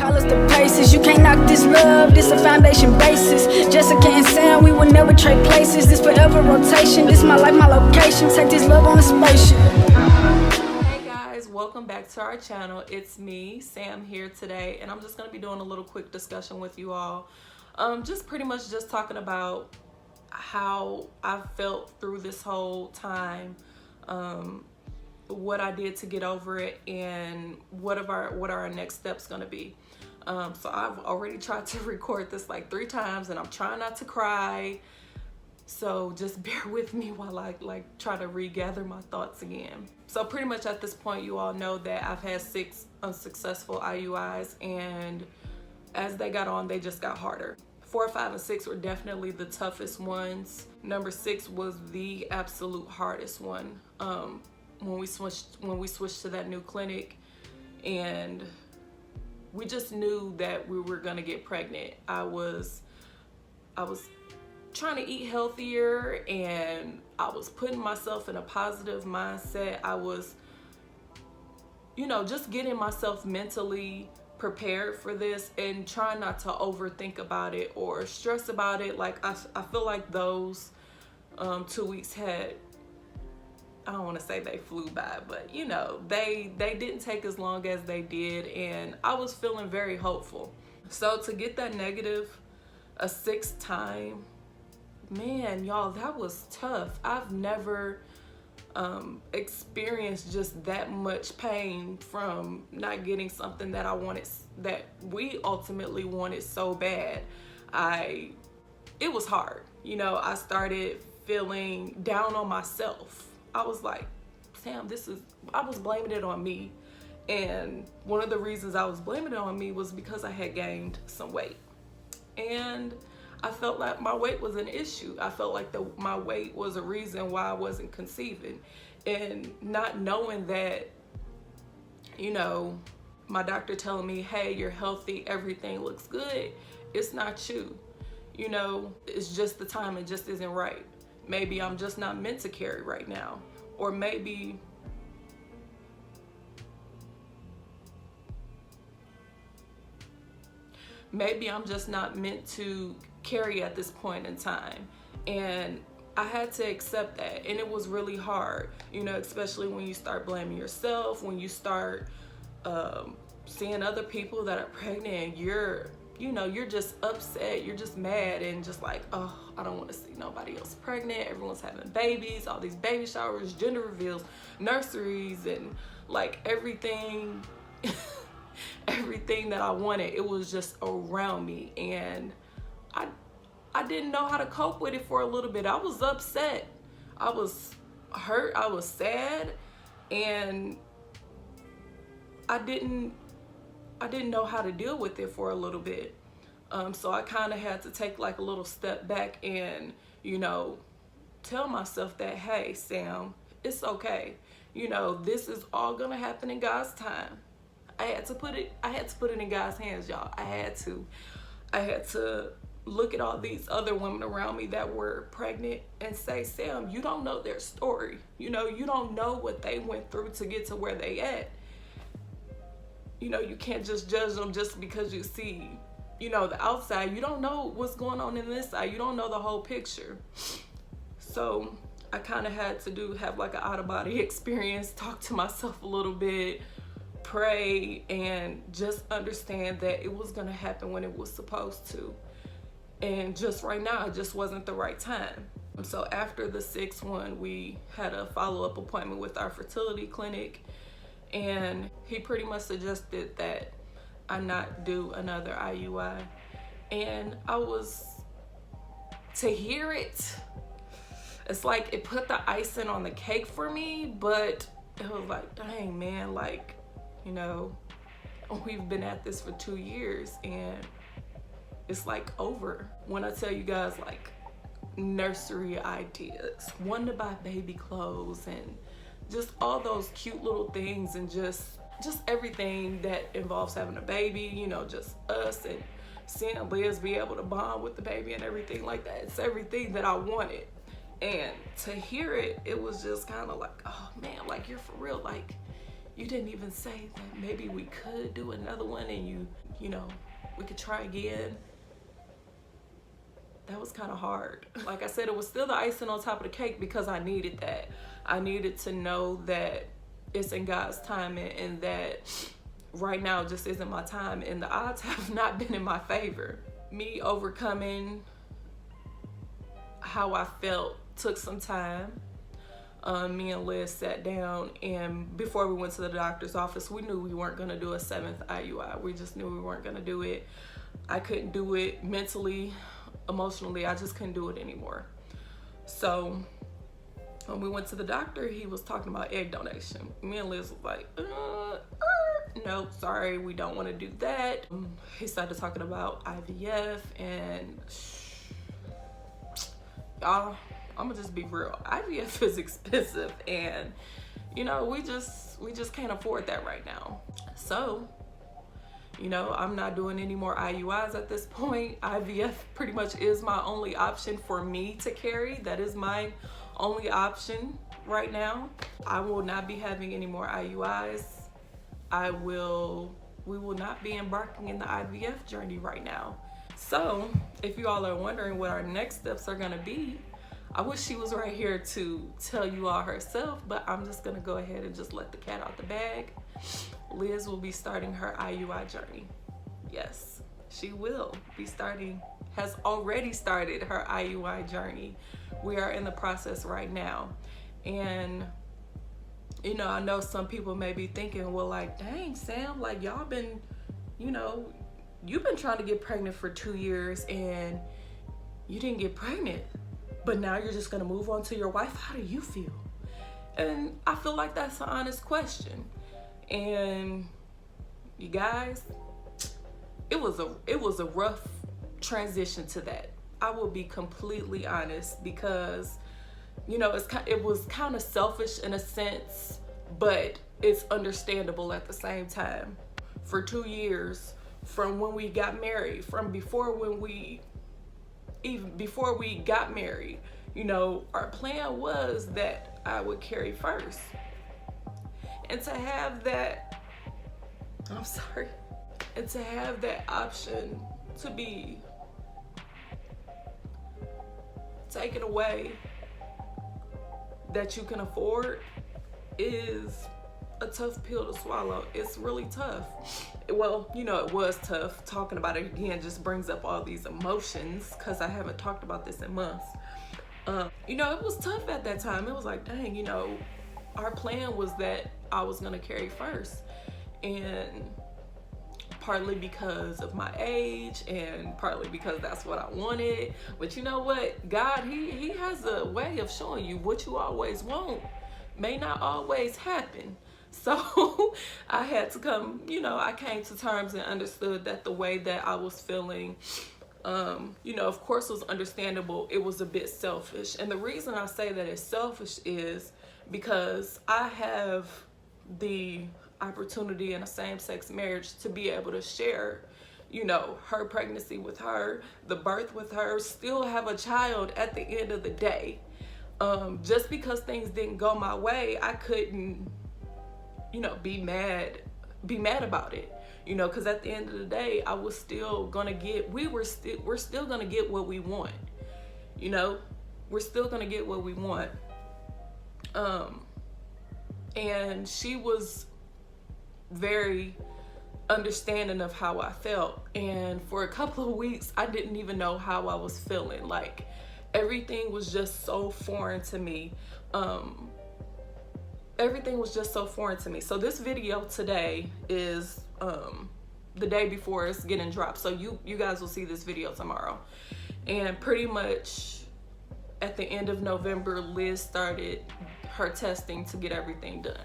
Call us the paces. You can't knock this love, this a foundation basis. Jessica and Sam, we would never trade places. This forever rotation, this my life, my location. Take this love on a spaceship. Hey guys, welcome back to our channel. It's me, Sam, here today, and I'm just gonna be doing a little quick discussion with you all. Just pretty much just talking about how I felt through this whole time, what I did to get over it, and what are our next steps gonna be. So I've already tried to record this like 3 times, and I'm trying not to cry. So just bear with me while I try to regather my thoughts again. So pretty much at this point, you all know that I've had 6 unsuccessful IUIs, and as they got on, they just got harder. 4, 5, and 6 were definitely the toughest ones. Number 6 was the absolute hardest one. When we switched to that new clinic, and we just knew that we were gonna get pregnant. I was trying to eat healthier, and I was putting myself in a positive mindset. I was, just getting myself mentally prepared for this and trying not to overthink about it or stress about it. Like I feel like those 2 weeks had, I don't want to say they flew by, but they didn't take as long as they did, and I was feeling very hopeful. So to get that negative a 6th time, man, y'all, that was tough. I've never experienced just that much pain from not getting something that I wanted, that we ultimately wanted so bad. It was hard. I started feeling down on myself. I was like, Sam, I was blaming it on me. And one of the reasons I was blaming it on me was because I had gained some weight. And I felt like my weight was an issue. I felt like my weight was a reason why I wasn't conceiving. And not knowing that, my doctor telling me, hey, you're healthy, everything looks good. It's not you. It's just the time, it just isn't right. Maybe I'm just not meant to carry right now. Or maybe I'm just not meant to carry at this point in time. And I had to accept that, and it was really hard, especially when you start blaming yourself, when you start seeing other people that are pregnant, and you're just upset, you're just mad, and just like, oh, I don't want to see nobody else pregnant. Everyone's having babies, all these baby showers, gender reveals, nurseries, and like everything everything that I wanted, it was just around me, and I didn't know how to cope with it for a little bit. I was upset, I was hurt, I was sad, and I didn't know how to deal with it for a little bit. So I kind of had to take like a little step back and, tell myself that, hey, Sam, it's okay. This is all gonna happen in God's time. I had to put it in God's hands, y'all. I had to look at all these other women around me that were pregnant and say, Sam, you don't know their story. You don't know what they went through to get to where they at. You can't just judge them just because you see, the outside. You don't know what's going on in this side. You don't know the whole picture. So I kind of had to have like an out-of-body experience, talk to myself a little bit, pray, and just understand that it was gonna happen when it was supposed to. And just right now, it just wasn't the right time. So after the 6th one, we had a follow-up appointment with our fertility clinic, and he pretty much suggested that I not do another IUI. And to hear it, it's like it put the icing on the cake for me, but it was like, dang, man, we've been at this for 2 years, and it's like over. When I tell you guys, like, nursery ideas, wanting to buy baby clothes, and just all those cute little things, and just everything that involves having a baby, just us, and seeing Liz be able to bond with the baby and everything like that. It's everything that I wanted. And to hear it, it was just kind of like, oh man, like, you're for real, like, you didn't even say that maybe we could do another one and you know, we could try again. That was kind of hard. Like I said, it was still the icing on top of the cake because I needed that. I needed to know that it's in God's timing and that right now just isn't my time, and the odds have not been in my favor. Me overcoming how I felt took some time. Me and Liz sat down, and before we went to the doctor's office, we knew we weren't going to do a 7th IUI. We just knew we weren't going to do it. I couldn't do it mentally, emotionally. I just couldn't do it anymore. So when we went to the doctor, he was talking about egg donation. Me and Liz was like, no, sorry, we don't want to do that. He started talking about IVF, and y'all, I'm gonna just be real. IVF is expensive, and you know, we just can't afford that right now. So, you know, I'm not doing any more IUIs at this point. IVF pretty much is my only option for me to carry. That is my only option right now. I will not be having any more IUIs. We will not be embarking in the IVF journey right now. So if you all are wondering what our next steps are gonna be, I wish she was right here to tell you all herself, but I'm just gonna go ahead and just let the cat out the bag. Liz will be starting her IUI journey. Yes, she will be has already started her IUI journey. We are in the process right now. And you know, I know some people may be thinking, well, like, dang, Sam, like, y'all been, you know, you've been trying to get pregnant for 2 years and you didn't get pregnant, but now you're just gonna move on to your wife. How do you feel? And I feel like that's an honest question. And you guys, it was a rough transition to that. I will be completely honest, because you know, it was kind of selfish in a sense, but it's understandable at the same time. For 2 years, from when we got married, even before we got married, you know, our plan was that I would carry first. And to have that, and to have that option to be taken away that you can afford is a tough pill to swallow. It's really tough. Well, you know, it was tough. Talking about it again just brings up all these emotions, because I haven't talked about this in months. You know, it was tough at that time. It was like, dang, you know, our plan was that I was gonna carry first, and partly because of my age and partly because that's what I wanted. But you know what? God, he has a way of showing you what you always want may not always happen. So I had to come, you know, I came to terms and understood that the way that I was feeling, you know, of course was understandable. It was a bit selfish. And the reason I say that it's selfish is because I have the opportunity in a same-sex marriage to be able to share, you know, her pregnancy with her, the birth with her, still have a child at the end of the day. Just because things didn't go my way, I couldn't, you know, be mad about it, you know, because at the end of the day, I was still gonna get, we're still gonna get what we want, you know, we're still gonna get what we want. And she was very understanding of how I felt, and for a couple of weeks I didn't even know how I was feeling. Like, everything was just so foreign to me. Everything was just so foreign to me. So this video today is the day before it's getting dropped, so you guys will see this video tomorrow. And pretty much at the end of November, Liz started her testing to get everything done.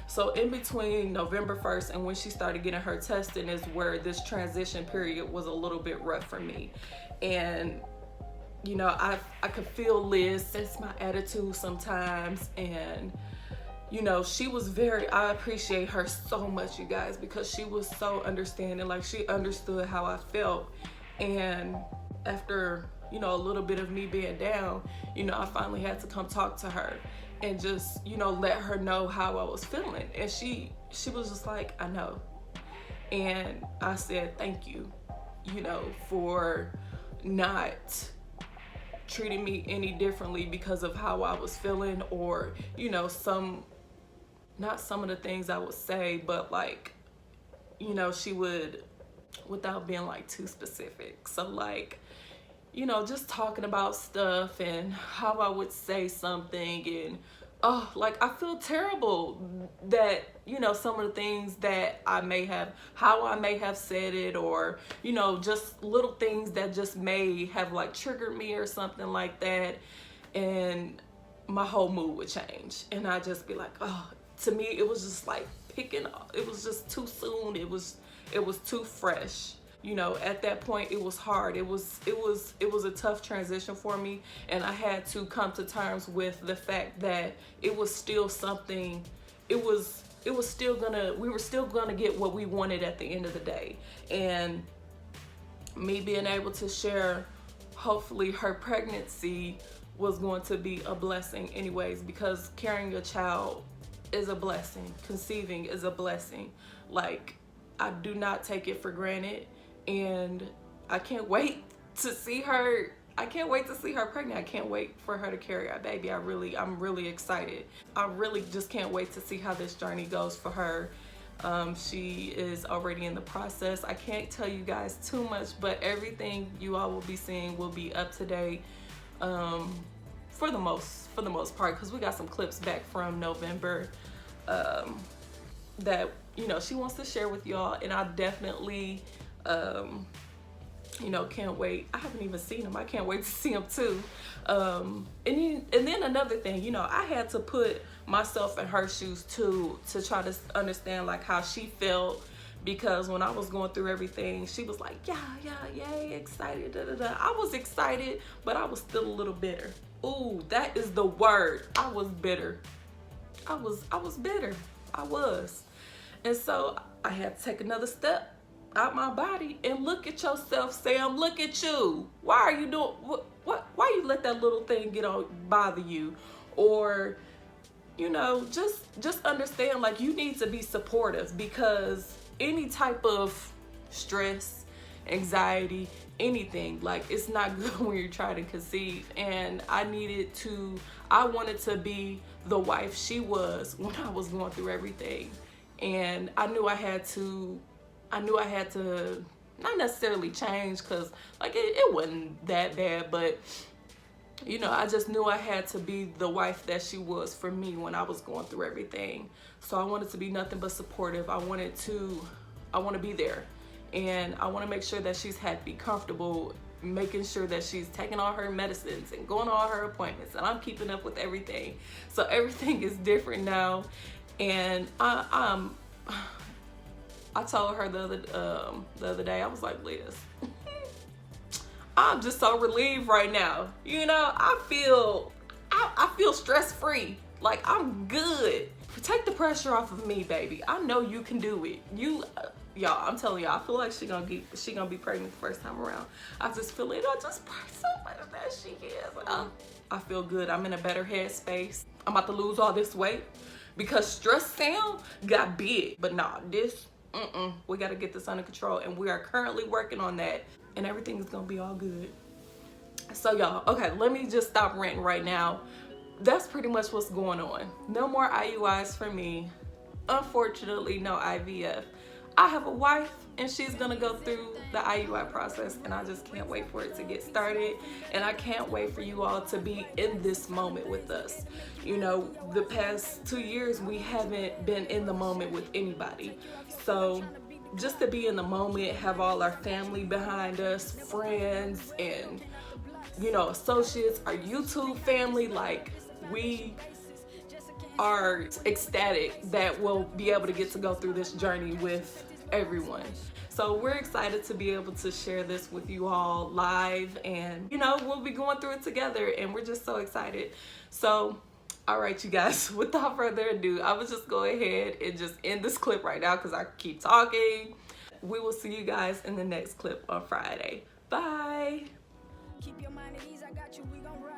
So in between November 1st and when she started getting her testing is where this transition period was a little bit rough for me. And you know, I could feel Liz sense my attitude sometimes, and you know, she was I appreciate her so much, you guys, because she was so understanding. Like, she understood how I felt. And after, you know, a little bit of me being down, you know, I finally had to come talk to her. and just, you know, let her know how I was feeling. And she was just like, I know. And I said, thank you, you know, for not treating me any differently because of how I was feeling, or, you know, not some of the things I would say, but like, you know, she would, without being like too specific. So like, you know, just talking about stuff and how I would say something, and oh, like, I feel terrible that, you know, some of the things that how I may have said it, or, you know, just little things that just may have like triggered me or something like that, and my whole mood would change, and I'd just be like, oh, to me it was just like it was just too soon, it was too fresh. You know, at that point it was hard. It was a tough transition for me, and I had to come to terms with the fact that it was still something. We were still gonna get what we wanted at the end of the day. And me being able to share, hopefully her pregnancy was going to be a blessing anyways, because carrying a child is a blessing. Conceiving is a blessing. Like, I do not take it for granted. And I can't wait to see her. I can't wait to see her pregnant. I can't wait for her to carry our baby. I'm really excited. I really just can't wait to see how this journey goes for her. She is already in the process. I can't tell you guys too much, but everything you all will be seeing will be up to date, for the most part, because we got some clips back from November that, you know, she wants to share with y'all, and I definitely you know, can't wait. I haven't even seen him. I can't wait to see him too. And then another thing, you know, I had to put myself in her shoes too, to try to understand like how she felt, because when I was going through everything, she was like, yeah, yay, excited, da da da. I was excited, but I was still a little bitter. Ooh, that is the word. I was bitter. I was bitter. I was. And so I had to take another step out my body and look at yourself, Sam. Look at you. Why are you doing why you let that little thing bother you? Or, you know, just understand, like, you need to be supportive, because any type of stress, anxiety, anything, like, it's not good when you're trying to conceive. And I wanted to be the wife she was when I was going through everything. And I knew I had to not necessarily change, because like it wasn't that bad, but, you know, I just knew I had to be the wife that she was for me when I was going through everything. So I wanted to be nothing but supportive. I want to be there, and I want to make sure that she's happy, comfortable, making sure that she's taking all her medicines and going to all her appointments, and I'm keeping up with everything. So everything is different now, and I told her the other day, I was like, Liz, I'm just so relieved right now. You know, I feel stress-free. Like, I'm good. Take the pressure off of me, baby. I know you can do it. Y'all, I'm telling y'all, I feel like she gonna be pregnant the first time around. I just feel it. I just pray so much that she is. I feel good. I'm in a better headspace. I'm about to lose all this weight, because stress sound got big. But nah, we got to get this under control, and we are currently working on that, and everything is gonna be all good. So y'all, okay, let me just stop ranting right now. That's pretty much what's going on. No more IUIs for me. Unfortunately, no IVF. I have a wife, and she's gonna go through the IUI process, and I just can't wait for it to get started. And I can't wait for you all to be in this moment with us. You know, the past 2 years we haven't been in the moment with anybody, so just to be in the moment, have all our family behind us, friends, and, you know, associates, our YouTube family, like, we are ecstatic that we'll be able to get to go through this journey with everyone. So we're excited to be able to share this with you all live, and, you know, we'll be going through it together, and we're just so excited. So, all right, you guys, without further ado, I will just go ahead and just end this clip right now, because I keep talking. We will see you guys in the next clip on Friday. Bye. Keep your mind at ease, I got you, we gon' run.